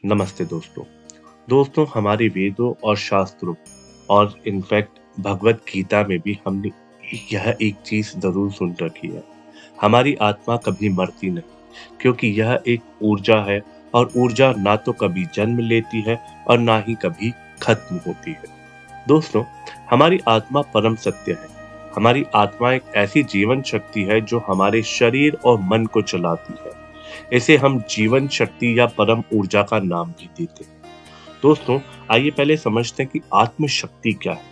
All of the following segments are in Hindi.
नमस्ते दोस्तों। दोस्तों हमारे वेदों और शास्त्रों और इनफैक्ट भगवत गीता में भी हमने यह एक चीज जरूर सुन रखी है। हमारी आत्मा कभी मरती नहीं क्योंकि यह एक ऊर्जा है और ऊर्जा ना तो कभी जन्म लेती है और ना ही कभी खत्म होती है। दोस्तों हमारी आत्मा परम सत्य है। हमारी आत्मा एक ऐसी जीवन शक्ति है जो हमारे शरीर और मन को चलाती है। इसे हम जीवन शक्ति या परम ऊर्जा का नाम भी देते हैं। दोस्तों आइए पहले समझते हैं कि आत्म शक्ति क्या है।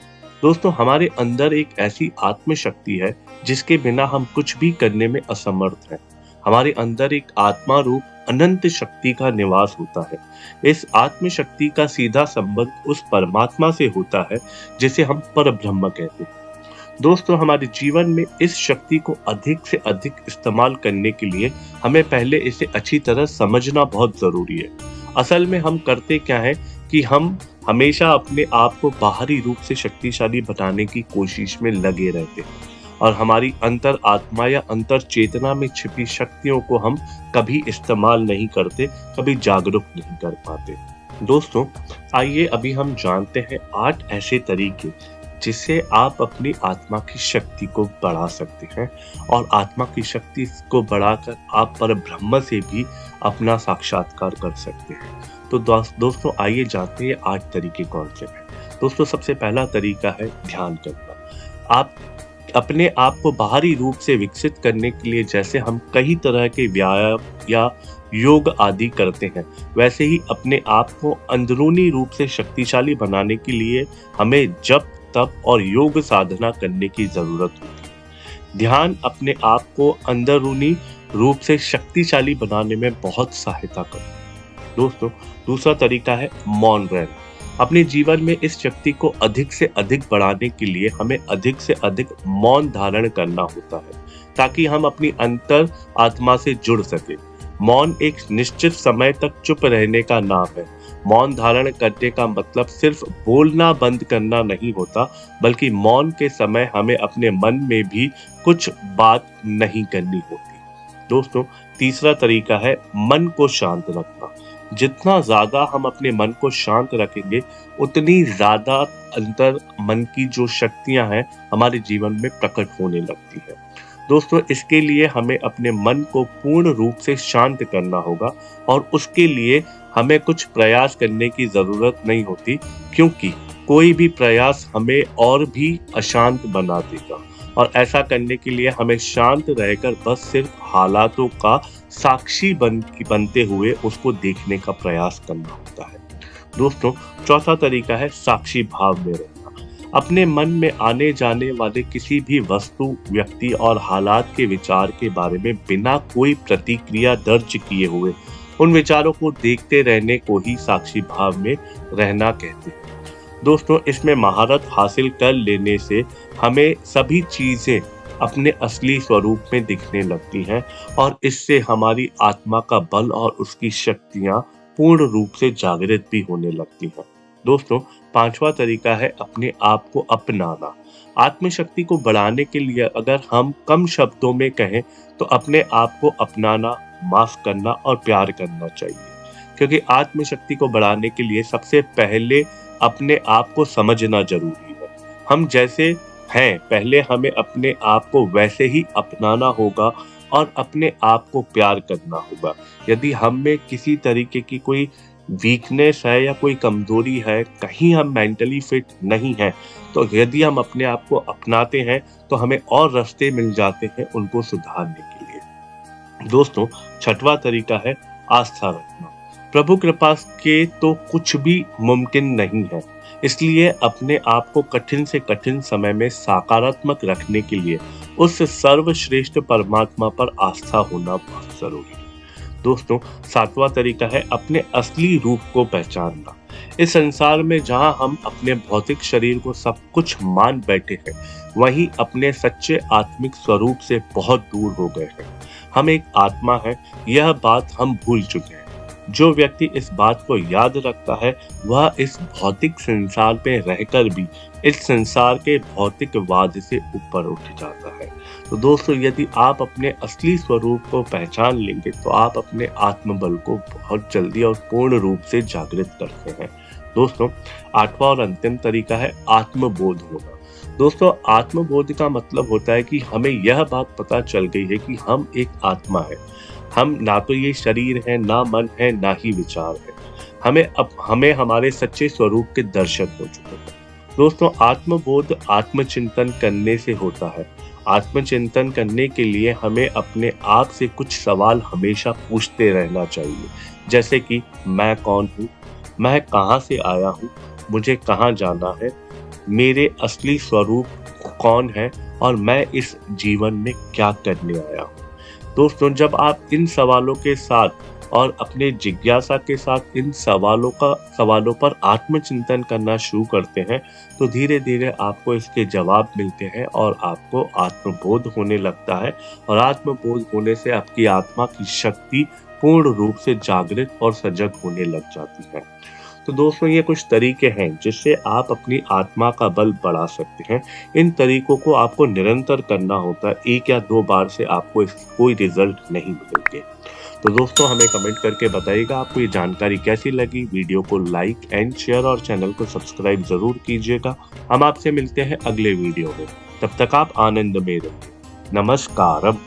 दोस्तों हमारे अंदर एक ऐसी आत्म शक्ति है जिसके बिना हम कुछ भी करने में असमर्थ हैं। हमारे अंदर एक आत्मा रूप अनंत शक्ति का निवास होता है। इस आत्म शक्ति का सीधा संबंध उस परमात्मा से होता है जिसे हम परब्रह्म कहते हैं। दोस्तों हमारे जीवन में इस शक्ति को अधिक से अधिक इस्तेमाल करने के लिए हमें पहले इसे अच्छी तरह समझना बहुत जरूरी है। असल में हम करते क्या है कि हम हमेशा अपने आप को बाहरी रूप से शक्तिशाली बनाने की कोशिश में लगे रहते हैं और हमारी अंतर आत्मा या अंतर चेतना में छिपी शक्तियों को हम कभी इस्तेमाल नहीं करते, कभी जागरूक नहीं कर पाते। दोस्तों आइए अभी हम जानते हैं 8 ऐसे तरीके जिससे आप अपनी आत्मा की शक्ति को बढ़ा सकते हैं और आत्मा की शक्ति को बढ़ाकर आप परब्रह्म से भी अपना साक्षात्कार कर सकते हैं। तो दोस्तों आइए जानते हैं ये 8 तरीके कौन से हैं। दोस्तों सबसे पहला तरीका है ध्यान करना। आप अपने आप को बाहरी रूप से विकसित करने के लिए जैसे हम कई तरह के व्यायाम या योग आदि करते हैं, वैसे ही अपने आप को अंदरूनी रूप से शक्तिशाली बनाने के लिए हमें जप तप और योग साधना करने की जरूरत होती है। ध्यान अपने आप को अंदरूनी रूप से शक्तिशाली बनाने में बहुत सहायता करता है। दोस्तों दूसरा तरीका है मौन रहना। अपने जीवन में इस शक्ति को अधिक से अधिक बढ़ाने के लिए हमें अधिक से अधिक मौन धारण करना होता है ताकि हम अपनी अंतर आत्मा से जुड़ सके। मौन एक निश्चित समय तक चुप रहने का नाम है। मौन धारण करने का मतलब सिर्फ बोलना बंद करना नहीं होता, बल्कि मौन के समय हमें अपने मन में भी कुछ बात नहीं करनी होती। दोस्तों तीसरा तरीका है मन को शांत रखना। जितना ज्यादा हम अपने मन को शांत रखेंगे उतनी ज्यादा अंतर मन की जो शक्तियां हैं हमारे जीवन में प्रकट होने लगती है। दोस्तों इसके लिए हमें अपने मन को पूर्ण रूप से शांत करना होगा और उसके लिए हमें कुछ प्रयास करने की जरूरत नहीं होती, क्योंकि कोई भी प्रयास हमें और भी अशांत बना देगा और ऐसा करने के लिए हमें शांत रहकर बस सिर्फ हालातों का साक्षी बनते हुए उसको देखने का प्रयास करना होता है। दोस्तों चौथा तरीका है साक्षी भाव में रहना। अपने मन में आने जाने वाले किसी भी वस्तु व्यक्ति और हालात के विचार के बारे में बिना कोई प्रतिक्रिया दर्ज किए हुए उन विचारों को देखते रहने को ही साक्षी भाव में रहना कहते हैं। दोस्तों इसमें महारत हासिल कर लेने से हमें सभी चीजें अपने असली स्वरूप में दिखने लगती हैं और इससे हमारी आत्मा का बल और उसकी शक्तियां पूर्ण रूप से जागृत भी होने लगती हैं। दोस्तों पांचवा तरीका है अपने आप को अपनाना। आत्मशक्ति को बढ़ाने के लिए अगर हम कम शब्दों में कहें तो अपने आप को अपनाना, माफ करना और प्यार करना चाहिए, क्योंकि आत्मशक्ति को बढ़ाने के लिए सबसे पहले अपने आप को समझना जरूरी है। हम जैसे हैं पहले हमें अपने आप को वैसे ही अपनाना होगा और अपने आप को प्यार करना होगा। यदि हम में किसी तरीके की कोई वीकनेस है या कोई कमजोरी है, कहीं हम मेंटली फिट नहीं है, तो यदि हम अपने आप को अपनाते हैं तो हमें और रास्ते मिल जाते हैं उनको सुधारने के लिए। दोस्तों छठवां तरीका है आस्था रखना। प्रभु कृपा के तो कुछ भी मुमकिन नहीं है, इसलिए अपने आप को कठिन से कठिन समय में सकारात्मक रखने के लिए उस सर्वश्रेष्ठ परमात्मा पर आस्था होना बहुत जरूरी है। दोस्तों सातवां तरीका है अपने असली रूप को पहचानना। इस संसार में जहां हम अपने भौतिक शरीर को सब कुछ मान बैठे हैं, वहीं अपने सच्चे आत्मिक स्वरूप से बहुत दूर हो गए हैं। हम एक आत्मा है, यह बात हम भूल चुके हैं। जो व्यक्ति इस बात को याद रखता है, वह इस भौतिक संसार में रहकर भी इस संसार के भौतिकवाद से ऊपर उठ जाता है। तो दोस्तों, यदि आप अपने असली स्वरूप को पहचान लेंगे, तो आप अपने आत्मबल को बहुत जल्दी और पूर्ण रूप से जागृत करते हैं। दोस्तों, 8वां और अंतिम तरीका है आत्मबोध होना। दोस्तों, आत्मबोध का मतलब होता है कि हमें यह बात पता चल गई है कि हम एक आत्मा है। हम ना तो ये शरीर है, ना मन है, ना ही विचार है। हमें हमारे सच्चे स्वरूप के दर्शन हो चुके हैं। दोस्तों, आत्मबोध आत्मचिंतन करने से होता है। आत्मचिंतन करने के लिए हमें अपने आप से कुछ सवाल हमेशा पूछते रहना चाहिए, जैसे कि मैं कौन हूँ? मैं कहाँ से आया हूँ? मुझे कहाँ जाना है? मेरे असली स्वरूप कौन है? और मैं इस जीवन में क्या करने आया हूँ? दोस्तों, जब आप इन सवालों के साथ और अपने जिज्ञासा के साथ इन सवालों पर आत्मचिंतन करना शुरू करते हैं, तो धीरे-धीरे आपको इसके जवाब मिलते हैं और आपको आत्मबोध होने लगता है और आत्मबोध होने से आपकी आत्मा की शक्ति पूर्ण रूप से जागृत और सजग होने लग जाती है। तो दोस्तों, ये कुछ तरीके हैं जिससे आप अपनी आत्मा का बल बढ़ा सकते हैं। इन तरीकों को आपको निरंतर करना होता है, 1 या 2 बार से आपको इसके कोई रिजल्ट नहीं मिलेंगे। तो दोस्तों, हमें कमेंट करके बताइएगा आपको ये जानकारी कैसी लगी। वीडियो को लाइक एंड शेयर और चैनल को सब्सक्राइब ज़रूर कीजिएगा। हम आपसे मिलते हैं अगले वीडियो में। तब तक आप आनंद में रहिए। नमस्कारम।